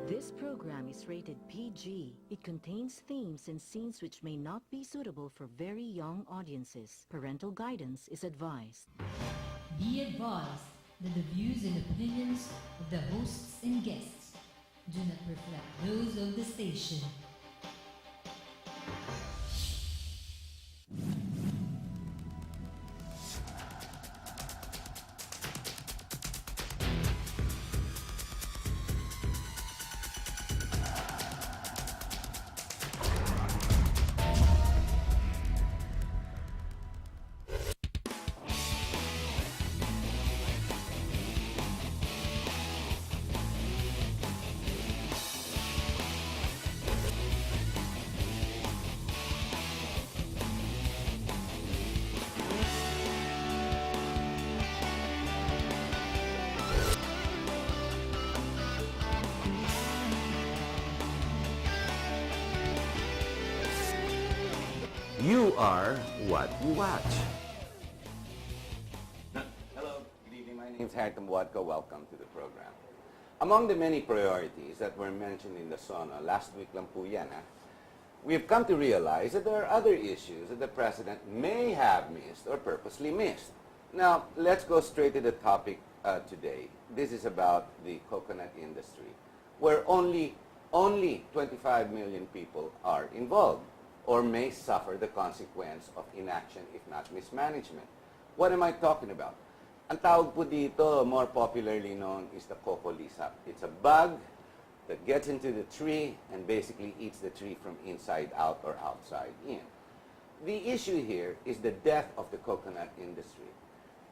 This program is rated PG. It contains themes and scenes which may not be suitable for very young audiences. Parental guidance is advised. Be advised that the views and opinions of the hosts and guests do not reflect those of the station. You are what you watch. Hello, good evening. My name is Herbal. Welcome to the program. Among the many priorities that were mentioned in the SONA, last week lang po yan, we have come to realize that there are other issues that the President may have missed or purposely missed. Now, let's go straight to the topic today. This is about the coconut industry, where only 25 million people are involved, or may suffer the consequence of inaction if not mismanagement. What am I talking about? Ang tawag po dito, more popularly known, is the cocolisap. It's a bug that gets into the tree and basically eats the tree from inside out or outside in. The issue here is the death of the coconut industry.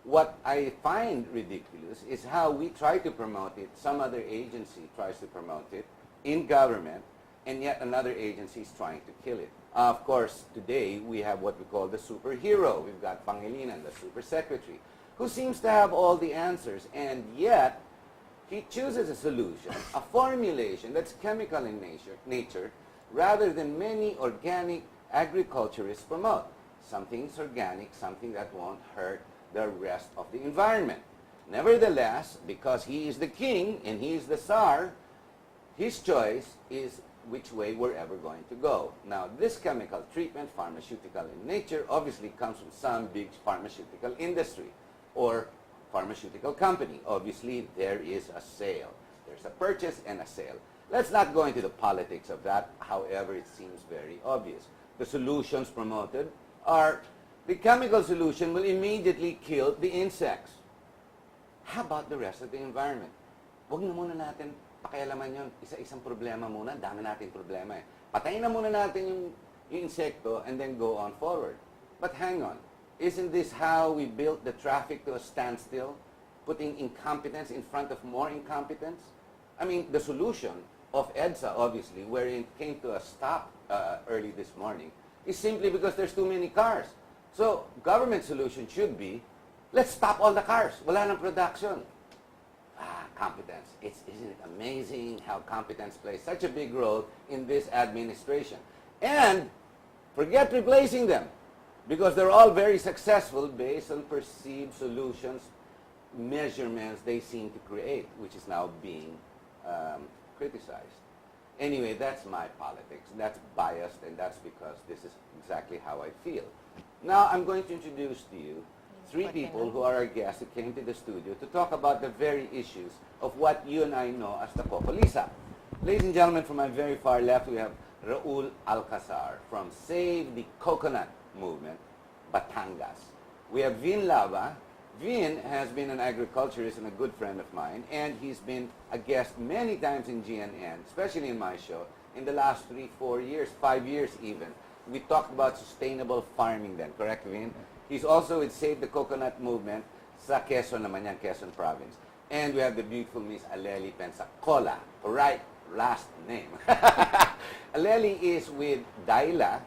What I find ridiculous is how we try to promote it, some other agency tries to promote it in government, and yet another agency is trying to kill it. Of course, today we have what we call the superhero. We've got Pangilinan, the super secretary, who seems to have all the answers, and yet he chooses a solution, a formulation that's chemical in nature rather than many organic agriculturists promote. Something is organic, something that won't hurt the rest of the environment. Nevertheless, because he is the king and he is the Tsar, his choice is which way we're ever going to go. Now, this chemical treatment, pharmaceutical in nature, obviously comes from some big pharmaceutical industry or pharmaceutical company. Obviously, there is a sale. There's a purchase and a sale. Let's not go into the politics of that. However, it seems very obvious. The solutions promoted are the chemical solution will immediately kill the insects. How about the rest of the environment? Huwag na muna natin pakialaman yun. Isa-isang problema muna. Dami natin problema eh. Patayin na muna natin yung insekto and then go on forward. But hang on. Isn't this how we built the traffic to a standstill? Putting incompetence in front of more incompetence? I mean, the solution of EDSA, obviously, wherein it came to a stop early this morning, is simply because there's too many cars. So, government solution should be, let's stop all the cars. Wala nang production. Competence. Isn't it amazing how competence plays such a big role in this administration? And forget replacing them, because they're all very successful based on perceived solutions, measurements they seem to create, which is now being criticized. Anyway, that's my politics. That's biased, and that's because this is exactly how I feel. Now, I'm going to introduce to you three people who are our guests who came to the studio to talk about the very issues of what you and I know as the cocolisap. Ladies and gentlemen, from my very far left, we have Raul Alcazar from Save the Coconut Movement, Batangas. We have Vin Lava. Vin has been an agriculturist and a good friend of mine, and he's been a guest many times in GNN, especially in my show, in the last 3, 4 years, 5 years even. We talked about sustainable farming then, correct, Vin? He's also with Save the Coconut Movement sa Quezon naman yan, Quezon Province. And we have the beautiful Miss Alleli Pensacola. Right, last name. Alleli is with Daila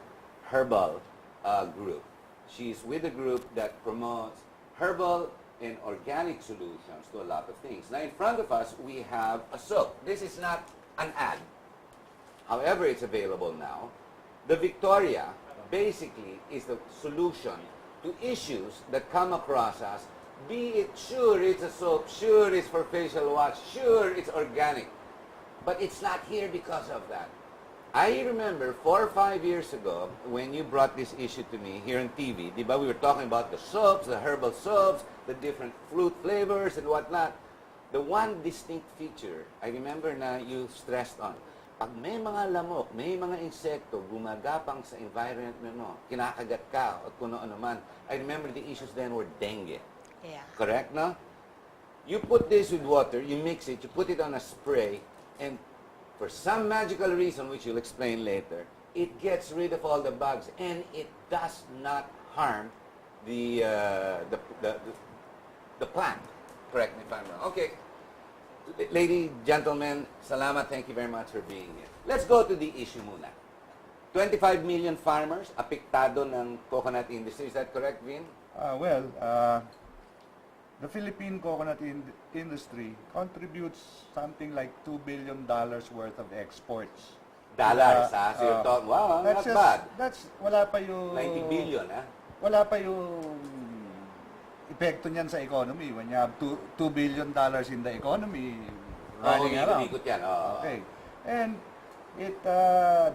Herbal group. She's with a group that promotes herbal and organic solutions to a lot of things. Now, in front of us, we have a soap. This is not an ad. However, it's available now. The Victoria basically is the solution to issues that come across us, be it sure it's a soap, sure it's for facial wash, sure it's organic. But it's not here because of that. I remember 4 or 5 years ago when you brought this issue to me here on TV, di ba, we were talking about the soaps, the herbal soaps, the different fruit flavors and whatnot. The one distinct feature, I remember na you stressed on, pag may mga lamok, may mga insekto gumagapang sa environment mo, kinakagat ka o kung ano man, I remember the issues then were dengue. Yeah. Correct, no? You put this with water, you mix it, you put it on a spray, and for some magical reason, which you'll explain later, it gets rid of all the bugs, and it does not harm the plant. Correct me if I'm wrong. Okay. Ladies, gentlemen, salamat. Thank you very much for being here. Let's go to the issue muna. 25 million farmers apektado ng coconut industry. Is that correct, Vin? The Philippine coconut industry contributes something like $2 billion worth of exports. Dollars, ha? So you're talking, wow, not bad. Wala pa yung... 90 billion, ha? Wala pa yung epekto niyan sa economy. When you have $2 billion in the economy running around. Ikot yan. Oh. Okay. And it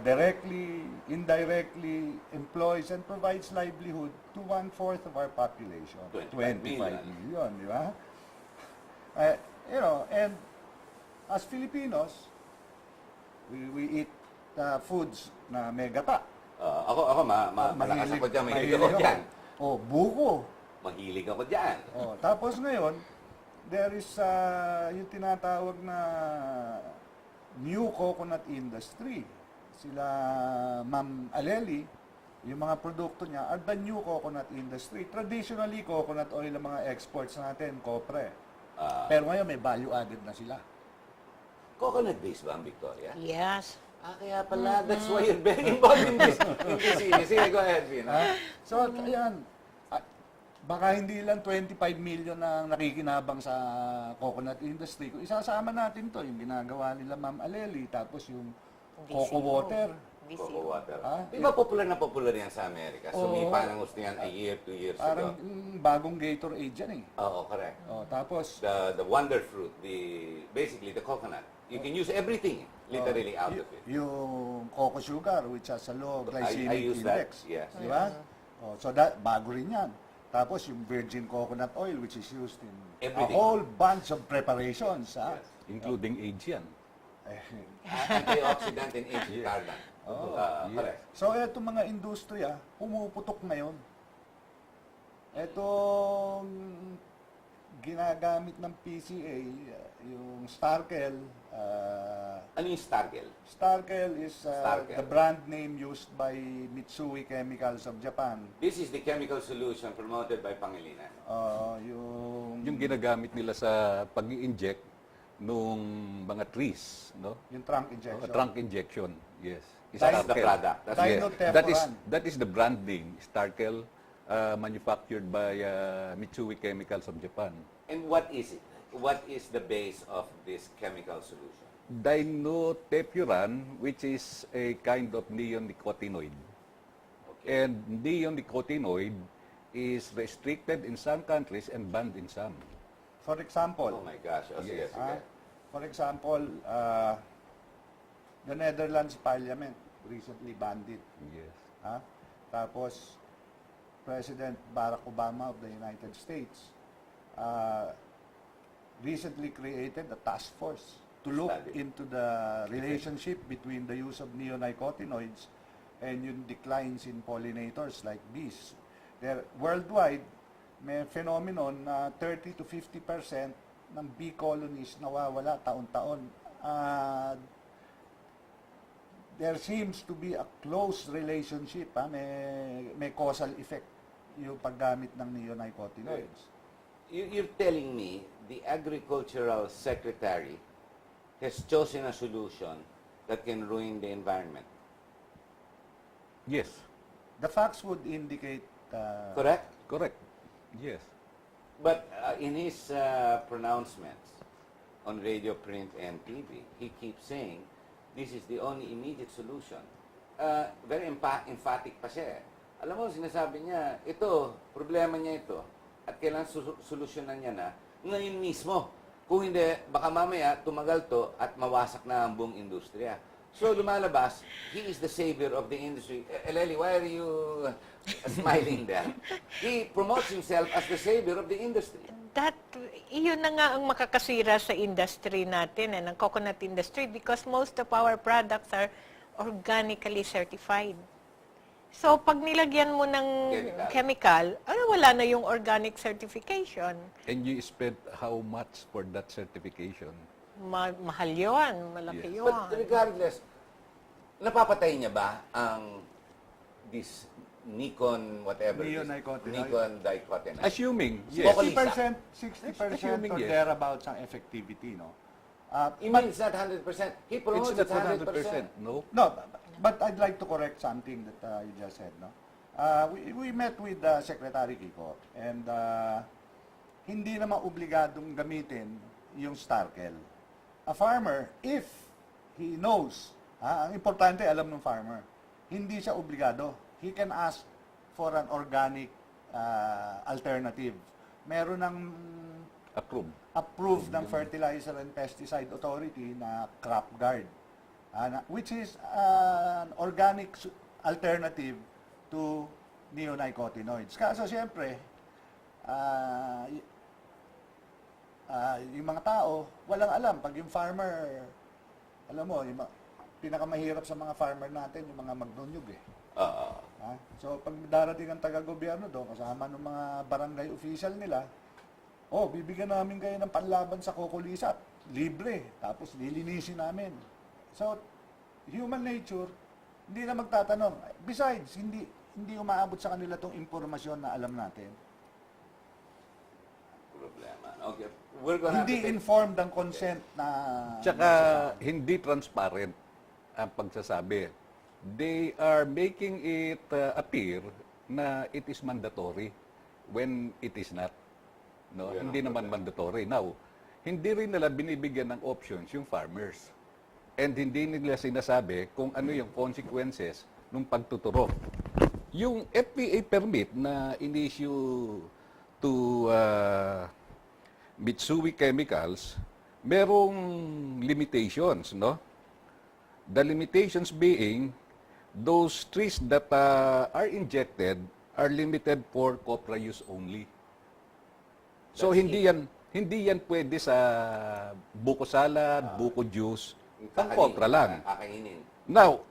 directly, indirectly employs and provides livelihood to 1/4 of our population. 25 million, di ba? And as Filipinos, we eat foods na may gata. Ako, malakas ako dyan. Mahilig ako dyan. Buko. Mahilig ako dyan. Tapos ngayon, there is yung tinatawag na new coconut industry. Sila Ma'am Alleli, yung mga produkto niya are the new coconut industry. Traditionally, coconut oil ang mga exports natin, kopre. Pero ngayon may value added na sila. Coconut-based ba ang Victoria? Yes. Kaya pala, that's why you're very involved in this series. Sige, go ahead, Vin. So, ayan, baka hindi lang 25 million ang nakikinabang sa coconut industry. Kung isasama natin to, yung ginagawa nila Ma'am Alleli, tapos yung coco water. Coco water. Di ba popular yan sa Amerika? Sumipa ng gusto yan a year, 2 years Parang ago. bagong Gatorade yan eh. Oo, correct. Tapos, The wonder fruit, basically the coconut. You can use everything, literally, out of it. yung coco sugar, which has a low I glycemic use that, index. yes. Di ba? So, bago rin yan. Tapos yung virgin coconut oil, which is used in Everything. a whole bunch of preparations. Yes. Including age yan. Antioxidant and anti-retardant. Correct. So, etong mga industriya, pumuputok ngayon. Etong ginagamit ng PCA, yung Starkel. Ano yung Starkel? Starkel is Starkel. the brand name used by Mitsui Chemicals of Japan. This is the chemical solution promoted by Pangilinan. Yung ginagamit nila sa pag-i-inject nung mga trees, no? Yung trunk injection. Trunk injection, yes. That's the product. That's Yes. Dinotefuran. That is the branding, Starkel, manufactured by Mitsui Chemicals of Japan. And what is it? What is the base of this chemical solution? Dinotefuran, which is a kind of neonicotinoid. Okay. And neonicotinoid is restricted in some countries and banned in some. For example, Oh my gosh. Sige, sige. for example, the Netherlands Parliament recently banned it. Yes. Tapos, President Barack Obama of the United States recently created a task force to look Study. into the relationship between the use of neonicotinoids and yung declines in pollinators like bees. Worldwide, may phenomenon na 30 to 50% ng bee colonies nawawala taon-taon. There seems to be a close relationship, may causal effect yung paggamit ng neonicotinoids. You're telling me the agricultural secretary has chosen a solution that can ruin the environment. Yes. The facts would indicate... Correct? Correct. Yes. But in his pronouncements on radio, print, and TV, he keeps saying this is the only immediate solution. Very emphatic pa siya. Alam mo, sinasabi niya, ito, problema niya ito, at kailangan solusyonan niya na ngayon mismo. Kung hindi, baka mamaya tumagal to at mawasak na ang buong industriya. So lumalabas, he is the savior of the industry. Alleli, why are you smiling there? He promotes himself as the savior of the industry. Iyon na nga ang makakasira sa industry natin, ng coconut industry, because most of our products are organically certified. So, pag nilagyan mo ng chemical, wala na yung organic certification. And you spent how much for that certification? Mahal yun, malaki yun. But regardless, napapatay niya ba ang this Nikon whatever it is? Neocotinoid. Nikon dicotinide. Assuming, yes. 60% Assuming or yes. thereabouts ang effectivity, no? You mean it's not 100%? He promotes It's not it's 100%. 100%, no? No, but I'd like to correct something that you just said, no? We met with Secretary Kiko, and hindi naman obligadong gamitin yung Starkel. A farmer, if he knows, ang importante alam ng farmer, hindi siya obligado. He can ask for an organic alternative. Meron ng approved ng Fertilizer and Pesticide Authority na Crop Guard, which is an organic alternative to neonicotinoids. Kaso siyempre, yung mga tao, walang alam. Pag yung farmer, alam mo, yung pinakamahirap sa mga farmer natin, yung mga magnunyog eh. So, pag darating ang taga-gobyerno doon, kasama ng mga barangay official nila, bibigyan namin kayo ng panlaban sa cocolisap. Libre. Tapos lilinisin namin. So, human nature, hindi na magtatanong. Besides, hindi umaabot sa kanila tong informasyon na alam natin. Problema. Okay. We're gonna Hindi informed ang consent na... Tsaka hindi transparent ang pagsasabi. They are making it appear na it is mandatory when it is not. No, hindi naman mandatory. Now, hindi rin nila binibigyan ng options yung farmers. And hindi nila sinasabi kung ano yung consequences ng pagtuturo. Yung FPA permit na in-issue to Mitsui Chemicals, merong limitations, no? The limitations being those trees that are injected are limited for copra use only. So hindi yan pwede sa buko salad, buko juice, pang copra lang. Kakainin. Now,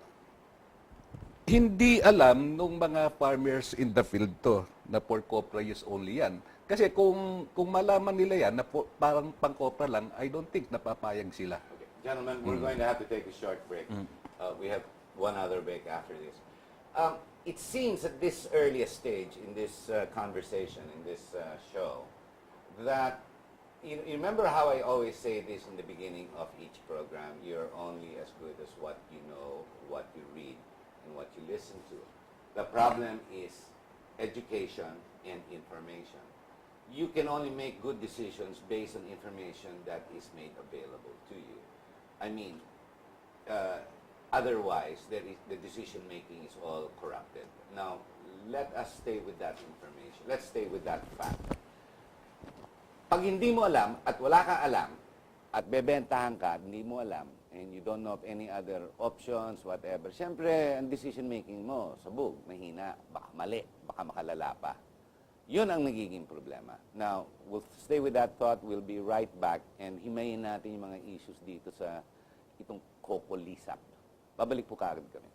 hindi alam nung mga farmers in the field to na for copra use only yan. Kasi kung malaman nila yan na parang pang copra lang, I don't think napapayag sila. Okay. Gentlemen, we're going to have to take a short break. We have one other break after this. It seems at this earliest stage in this conversation, in this show, that you remember how I always say this in the beginning of each program, you're only as good as what you know, what you read, and what you listen to. The problem is education and information. You can only make good decisions based on information that is made available to you. I mean, otherwise, the decision making is all corrupted. Now, let us stay with that information. Let's stay with that fact. Pag hindi mo alam at wala kang alam at bebentahan ka at hindi mo alam and you don't know of any other options, whatever, siyempre, ang decision making mo, sabog, mahina, baka mali, baka makalala pa. Yun ang nagiging problema. Now, we'll stay with that thought. We'll be right back and himayin natin yung mga issues dito sa itong cocolisap. Babalik po kaagad kami.